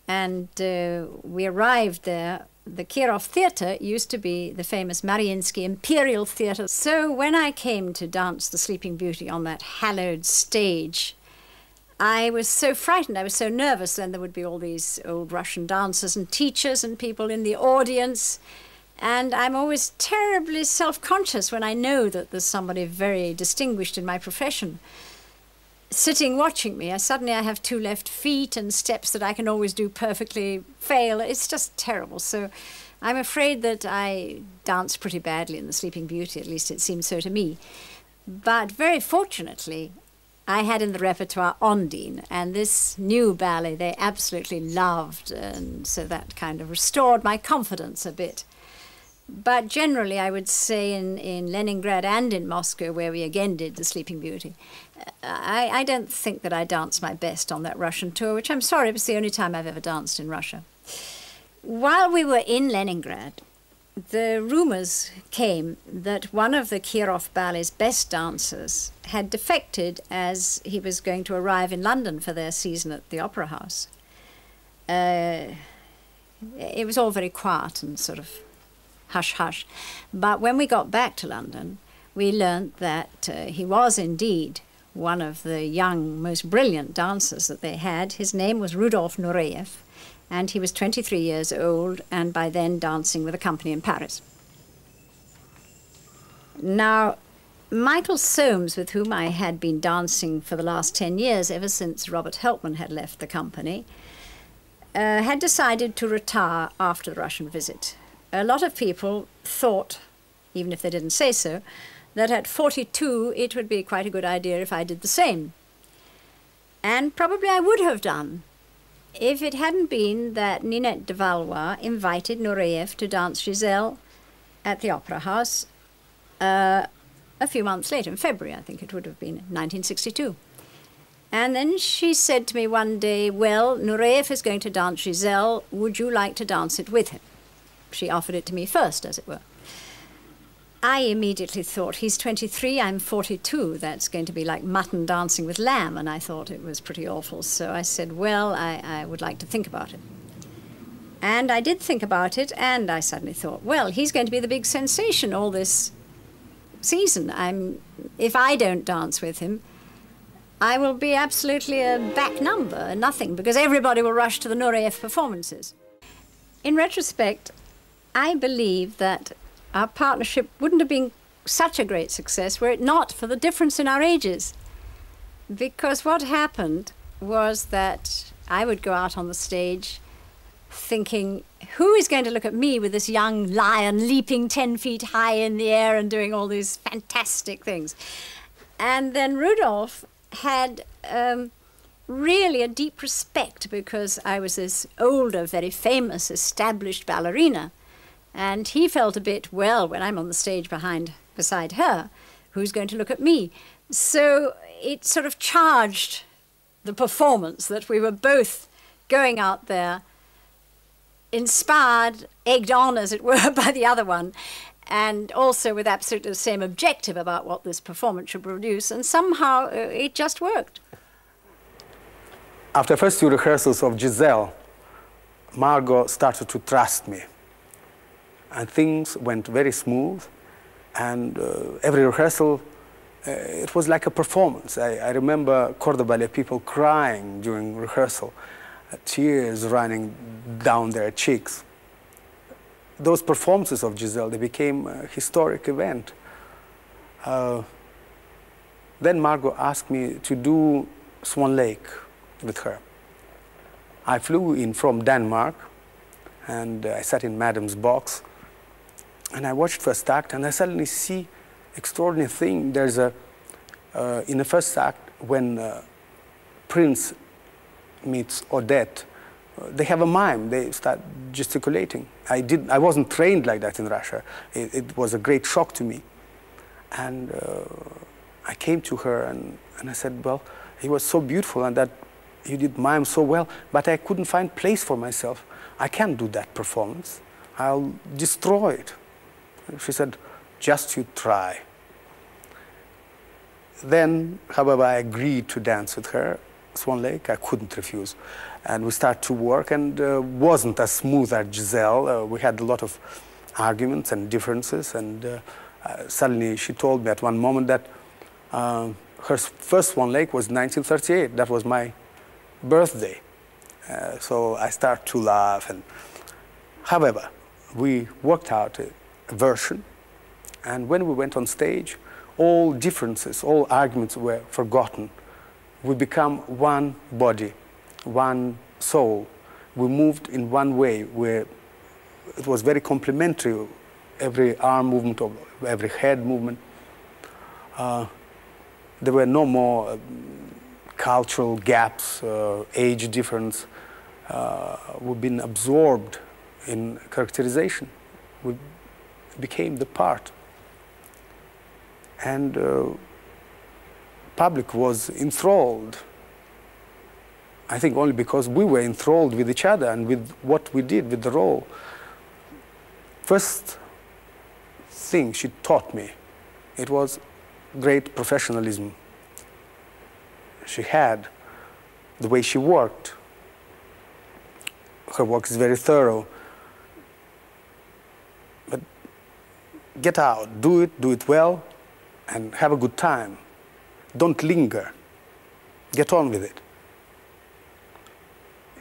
S1: And we arrived there. The Kirov Theatre used to be the famous Mariinsky Imperial Theatre. So when I came to dance The Sleeping Beauty on that hallowed stage, I was so frightened, I was so nervous. Then there would be all these old Russian dancers and teachers and people in the audience. And I'm always terribly self-conscious when I know that there's somebody very distinguished in my profession sitting watching me. Suddenly I have two left feet and steps that I can always do perfectly fail. It's just terrible. So I'm afraid that I danced pretty badly in The Sleeping Beauty, at least it seemed so to me. But very fortunately, I had in the repertoire Ondine, and this new ballet they absolutely loved, and so that kind of restored my confidence a bit. But generally, I would say in Leningrad and in Moscow, where we again did The Sleeping Beauty, I don't think that I danced my best on that Russian tour, which I'm sorry, it was the only time I've ever danced in Russia. While we were in Leningrad, the rumors came that one of the Kirov Ballet's best dancers had defected as he was going to arrive in London for their season at the Opera House. It was all very quiet and sort of hush-hush. But when we got back to London, we learnt that he was indeed one of the young, most brilliant dancers that they had. His name was Rudolf Nureyev, and he was 23 years old, and by then dancing with a company in Paris. Now, Michael Soames, with whom I had been dancing for the last 10 years, ever since Robert Helpman had left the company, had decided to retire after the Russian visit. A lot of people thought, even if they didn't say so, that at 42 it would be quite a good idea if I did the same. And probably I would have done if it hadn't been that Ninette de Valois invited Nureyev to dance Giselle at the Opera House a few months later, in February, I think it would have been, 1962. And then she said to me one day, well, Nureyev is going to dance Giselle, would you like to dance it with him? She offered it to me first, as it were. I immediately thought, he's 23, I'm 42, that's going to be like mutton dancing with lamb, and I thought it was pretty awful. So I said, well, I would like to think about it. And I did think about it, and I suddenly thought, well, he's going to be the big sensation all this season. If I don't dance with him, I will be absolutely a back number, nothing, because everybody will rush to the Nureyev performances. In retrospect, I believe that our partnership wouldn't have been such a great success were it not for the difference in our ages. Because what happened was that I would go out on the stage thinking, who is going to look at me with this young lion leaping 10 feet high in the air and doing all these fantastic things? And then Rudolf had really a deep respect because I was this older, very famous, established ballerina. And he felt a bit, well, when I'm on the stage beside her, who's going to look at me? So it sort of charged the performance that we were both going out there, inspired, egged on, as it were, by the other one, and also with absolutely the same objective about what this performance should produce, and somehow it just worked.
S6: After the first two rehearsals of Giselle, Margot started to trust me. And things went very smooth, and every rehearsal, it was like a performance. I remember corps de ballet people crying during rehearsal, tears running down their cheeks. Those performances of Giselle, they became a historic event. Then Margot asked me to do Swan Lake with her. I flew in from Denmark, and I sat in Madam's box. And I watched first act, and I suddenly see extraordinary thing. There's in the first act, when Prince meets Odette, they have a mime. They start gesticulating. I wasn't trained like that in Russia. It was a great shock to me. And I came to her, and I said, well, he was so beautiful, and that you did mime so well, but I couldn't find place for myself. I can't do that performance. I'll destroy it. She said, just you try. Then, however, I agreed to dance with her, Swan Lake. I couldn't refuse. And we started to work, and wasn't as smooth as Giselle. We had a lot of arguments and differences, and suddenly she told me at one moment that her first Swan Lake was 1938. That was my birthday. So I started to laugh. And however, we worked out a version, and when we went on stage, all differences, all arguments were forgotten. We become one body, one soul. We moved in one way where it was very complementary, every arm movement, of every head movement. There were no more cultural gaps, age difference. We've been absorbed in characterization. We became the part. And public was enthralled. I think only because we were enthralled with each other and with what we did, with the role. First thing she taught me, it was great professionalism. She had the way she worked. Her work is very thorough. But get out, do it well, and have a good time. Don't linger. Get on with it.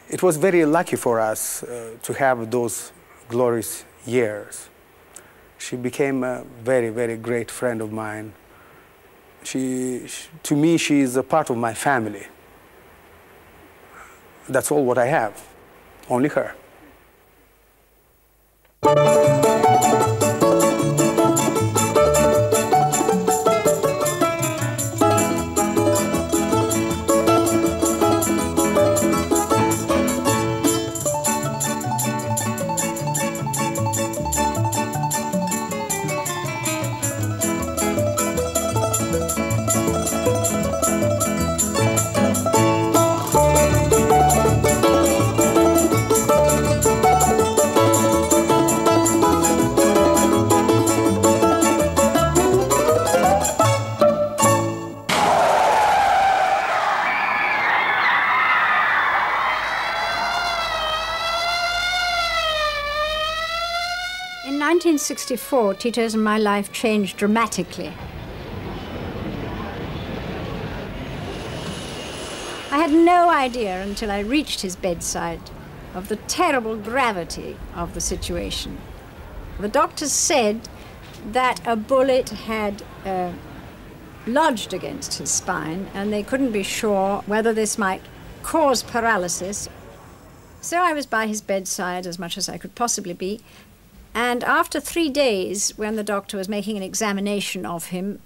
S6: It was very lucky for us to have those glorious years. She became a very, very great friend of mine. To me, she is a part of my family. That's all what I have, only her.
S1: In 1964, Tito's and my life changed dramatically. I had no idea until I reached his bedside of the terrible gravity of the situation. The doctors said that a bullet had lodged against his spine, and they couldn't be sure whether this might cause paralysis. So I was by his bedside as much as I could possibly be. And after 3 days, when the doctor was making an examination of him,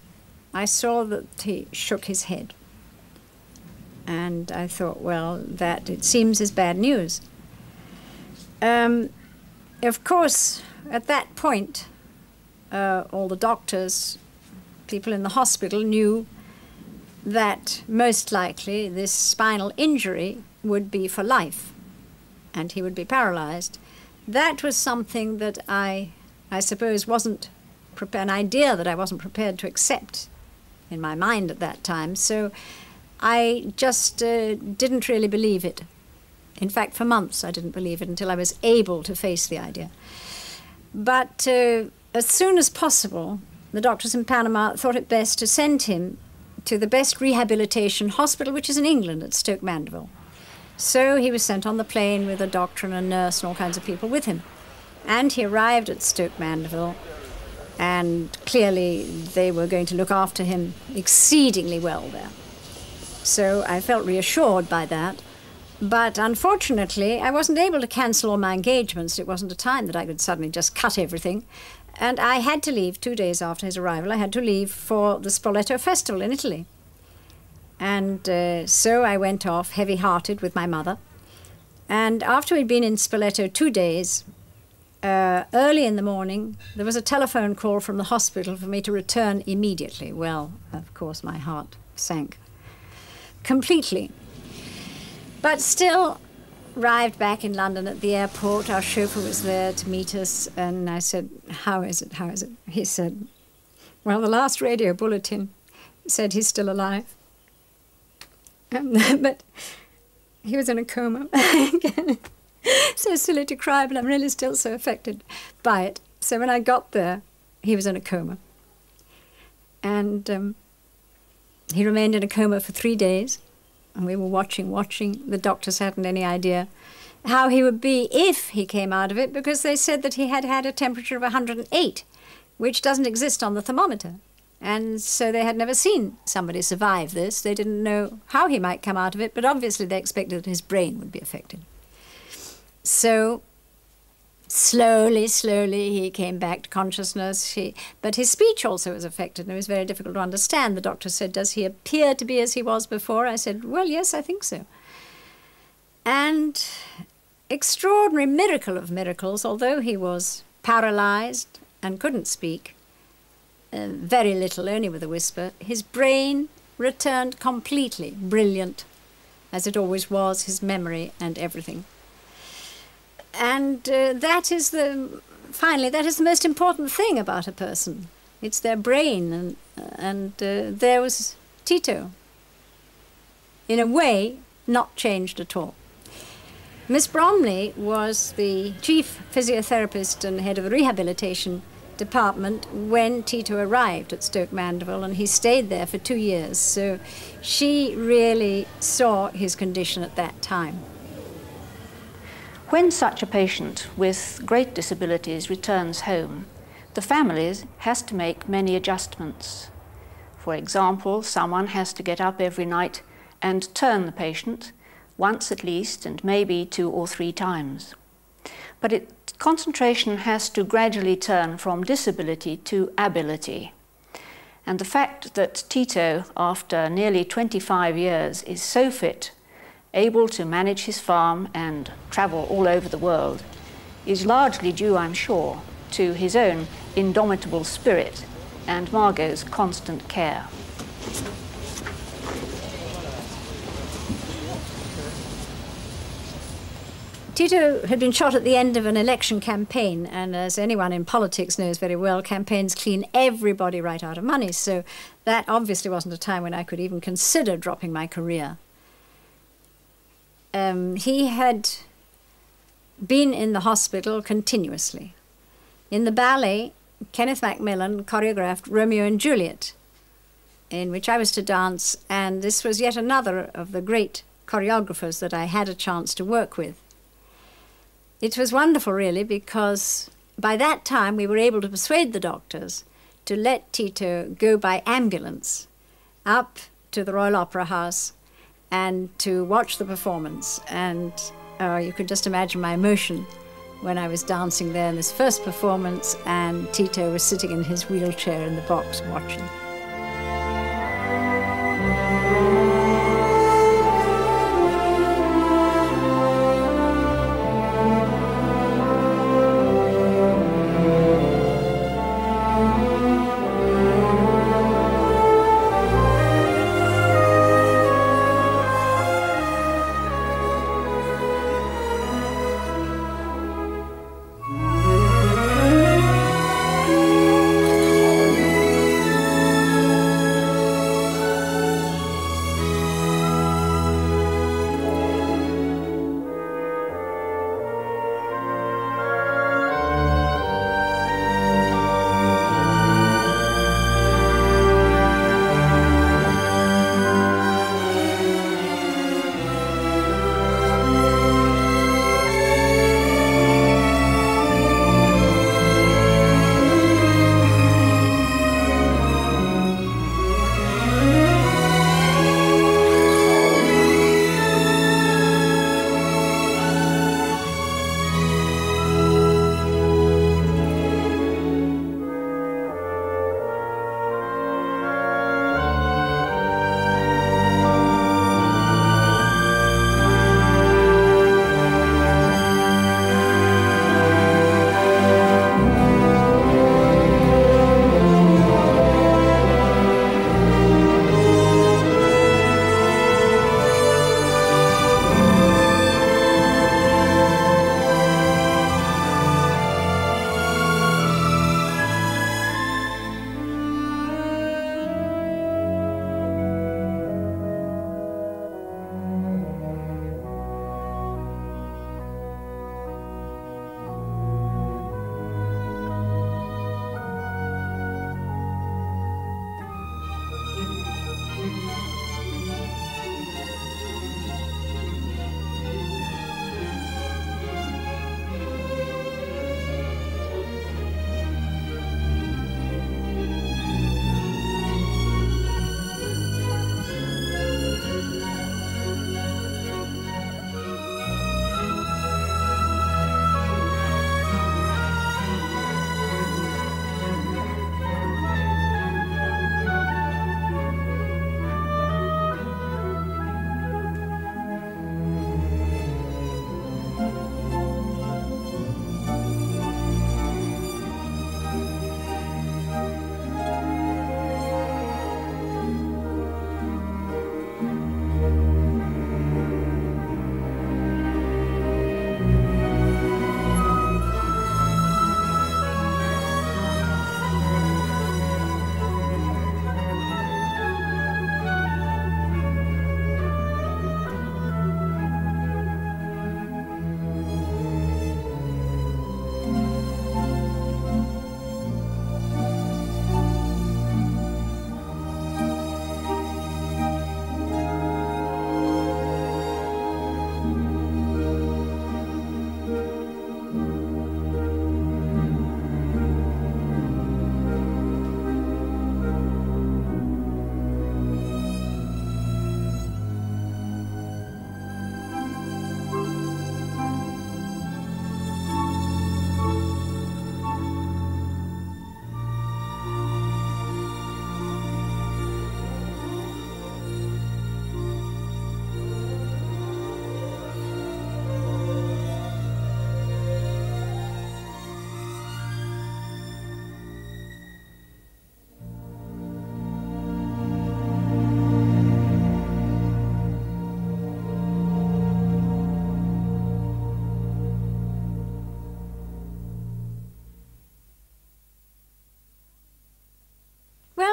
S1: I saw that he shook his head. And I thought, well, that it seems is bad news. Of course, at that point, all the doctors, people in the hospital knew that most likely this spinal injury would be for life, and he would be paralyzed. That was something that I suppose wasn't an idea that I wasn't prepared to accept in my mind at that time. So I just didn't really believe it. In fact, for months I didn't believe it until I was able to face the idea. But as soon as possible, the doctors in Panama thought it best to send him to the best rehabilitation hospital, which is in England, at Stoke Mandeville. So he was sent on the plane with a doctor and a nurse and all kinds of people with him. And he arrived at Stoke Mandeville, and clearly they were going to look after him exceedingly well there. So I felt reassured by that. But unfortunately, I wasn't able to cancel all my engagements. It wasn't a time that I could suddenly just cut everything. And I had to leave 2 days after his arrival. I had to leave for the Spoleto Festival in Italy. And so I went off heavy-hearted with my mother. And after we'd been in Spoleto 2 days, early in the morning, there was a telephone call from the hospital for me to return immediately. Well, of course, my heart sank completely. But still, arrived back in London at the airport. Our chauffeur was there to meet us, and I said, "How is it? How is it?" He said, "Well, the last radio bulletin said he's still alive. But he was in a coma. So silly to cry, but I'm really still so affected by it. So when I got there, he was in a coma. And he remained in a coma for 3 days. And we were watching. The doctors hadn't any idea how he would be if he came out of it, because they said that he had had a temperature of 108, which doesn't exist on the thermometer. And so they had never seen somebody survive this. They didn't know how he might come out of it, but obviously they expected that his brain would be affected. So slowly he came back to consciousness. But his speech also was affected, and it was very difficult to understand. The doctor said, "Does he appear to be as he was before?" I said, "Well, yes, I think so." And extraordinary miracle of miracles, although he was paralyzed and couldn't speak, very little, only with a whisper, his brain returned completely brilliant, as it always was, his memory and everything. And that is the most important thing about a person. It's their brain, and there was Tito, in a way, not changed at all. Miss Bromley was the chief physiotherapist and head of the rehabilitation department when Tito arrived at Stoke Mandeville, and he stayed there for 2 years. So she really saw his condition at that time.
S8: When such a patient with great disabilities returns home, the family has to make many adjustments. For example, someone has to get up every night and turn the patient once at least, and maybe 2 or 3 times. But concentration has to gradually turn from disability to ability. And the fact that Tito, after nearly 25 years, is so fit, able to manage his farm and travel all over the world, is largely due, I'm sure, to his own indomitable spirit and Margot's constant care.
S1: Tito had been shot at the end of an election campaign, and as anyone in politics knows very well, campaigns clean everybody right out of money, so that obviously wasn't a time when I could even consider dropping my career. He had been in the hospital continuously. In the ballet, Kenneth Macmillan choreographed Romeo and Juliet, in which I was to dance, and this was yet another of the great choreographers that I had a chance to work with. It was wonderful, really, because by that time we were able to persuade the doctors to let Tito go by ambulance up to the Royal Opera House and to watch the performance. And you could just imagine my emotion when I was dancing there in this first performance and Tito was sitting in his wheelchair in the box watching.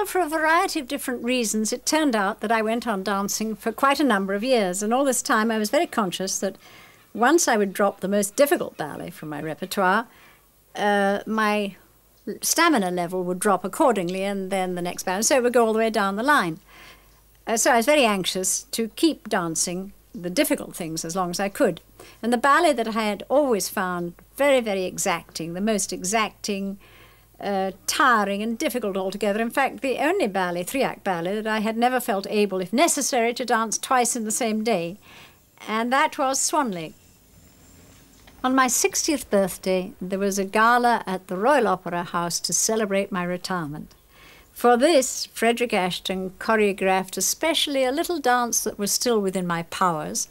S1: Well, for a variety of different reasons, it turned out that I went on dancing for quite a number of years. And all this time I was very conscious that once I would drop the most difficult ballet from my repertoire, my stamina level would drop accordingly, and then the next ballet. So it would go all the way down the line. So I was very anxious to keep dancing the difficult things as long as I could. And the ballet that I had always found very, very exacting, the most exacting, tiring and difficult altogether. In fact, the only ballet, three-act ballet, that I had never felt able, if necessary, to dance twice in the same day, and that was Swan Lake. On my 60th birthday, there was a gala at the Royal Opera House to celebrate my retirement. For this, Frederick Ashton choreographed especially a little dance that was still within my powers,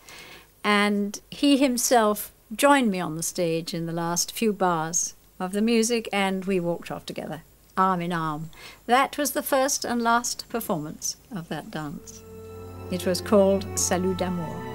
S1: and he himself joined me on the stage in the last few bars of the music, and we walked off together, arm in arm. That was the first and last performance of that dance. It was called Salut d'amour.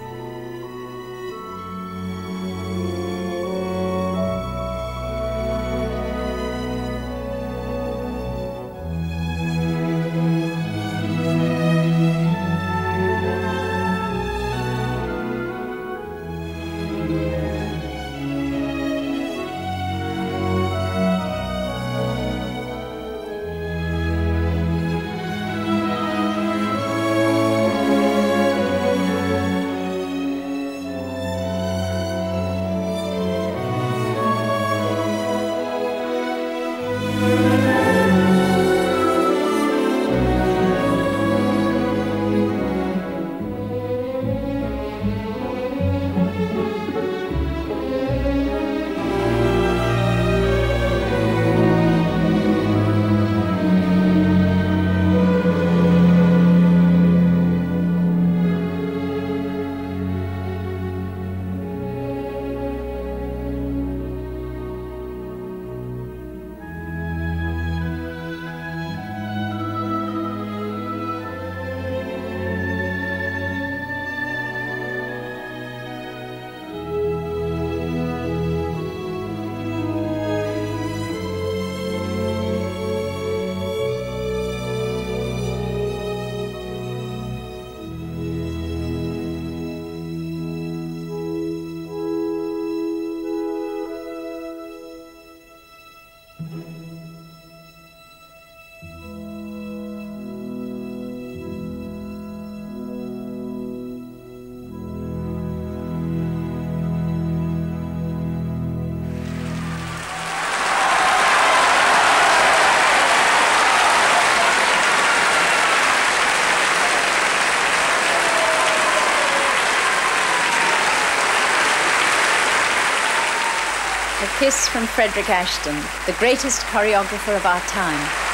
S1: A kiss from Frederick Ashton, the greatest choreographer of our time.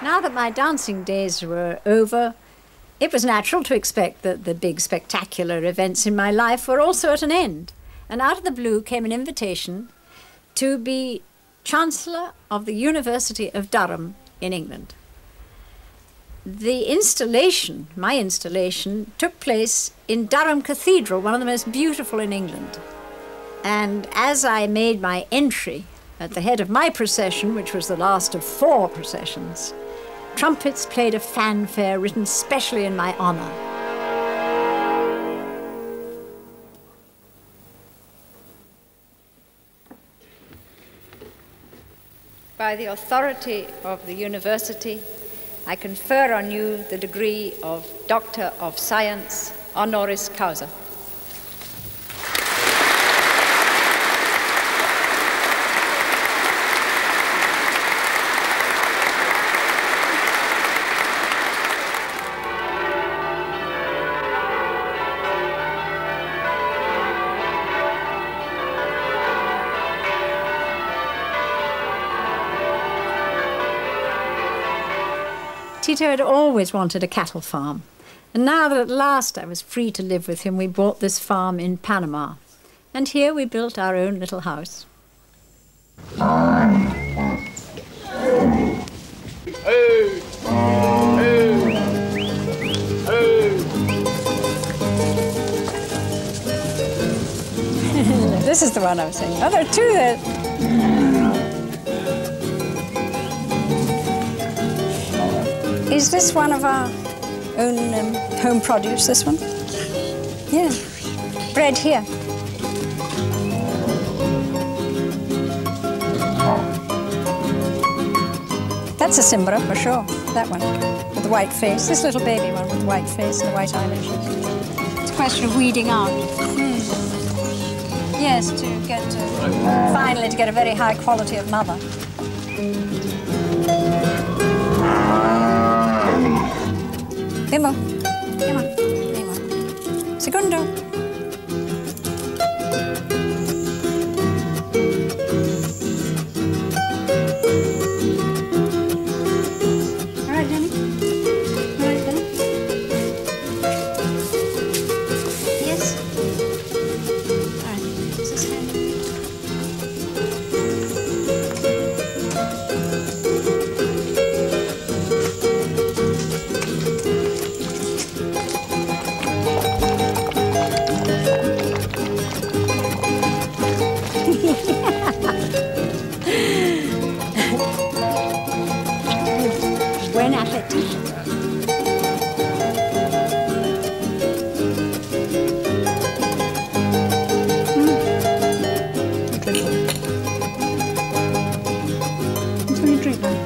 S1: Now that my dancing days were over, it was natural to expect that the big spectacular events in my life were also at an end. And out of the blue came an invitation to be Chancellor of the University of Durham in England. The installation, my installation, took place in Durham Cathedral, one of the most beautiful in England. And as I made my entry at the head of my procession, which was the last of 4 processions, trumpets played a fanfare written specially in my honor. By the authority of the university, I confer on you the degree of Doctor of Science, honoris causa. Tito had always wanted a cattle farm, and now that at last I was free to live with him, we bought this farm in Panama. And here we built our own little house. This is the one I was saying. Oh, there are two there. Is this one of our own home produce, this one? Yeah. Bred here. That's a Cimbra, for sure, that one, with the white face. This little baby one with the white face and the white eyelashes. It's a question of weeding out. Yes, to get, finally, to get a very high quality of mother. Bimbo, come on, Bimbo. Segundo. All right, Danny. All right, Danny. Yes. All right. Is this hand? Buen apetito. That's what you drink now.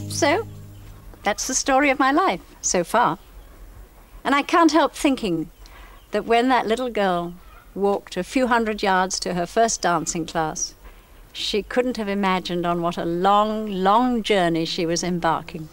S1: So, that's the story of my life so far. And I can't help thinking that when that little girl walked a few hundred yards to her first dancing class, she couldn't have imagined on what a long, long journey she was embarking.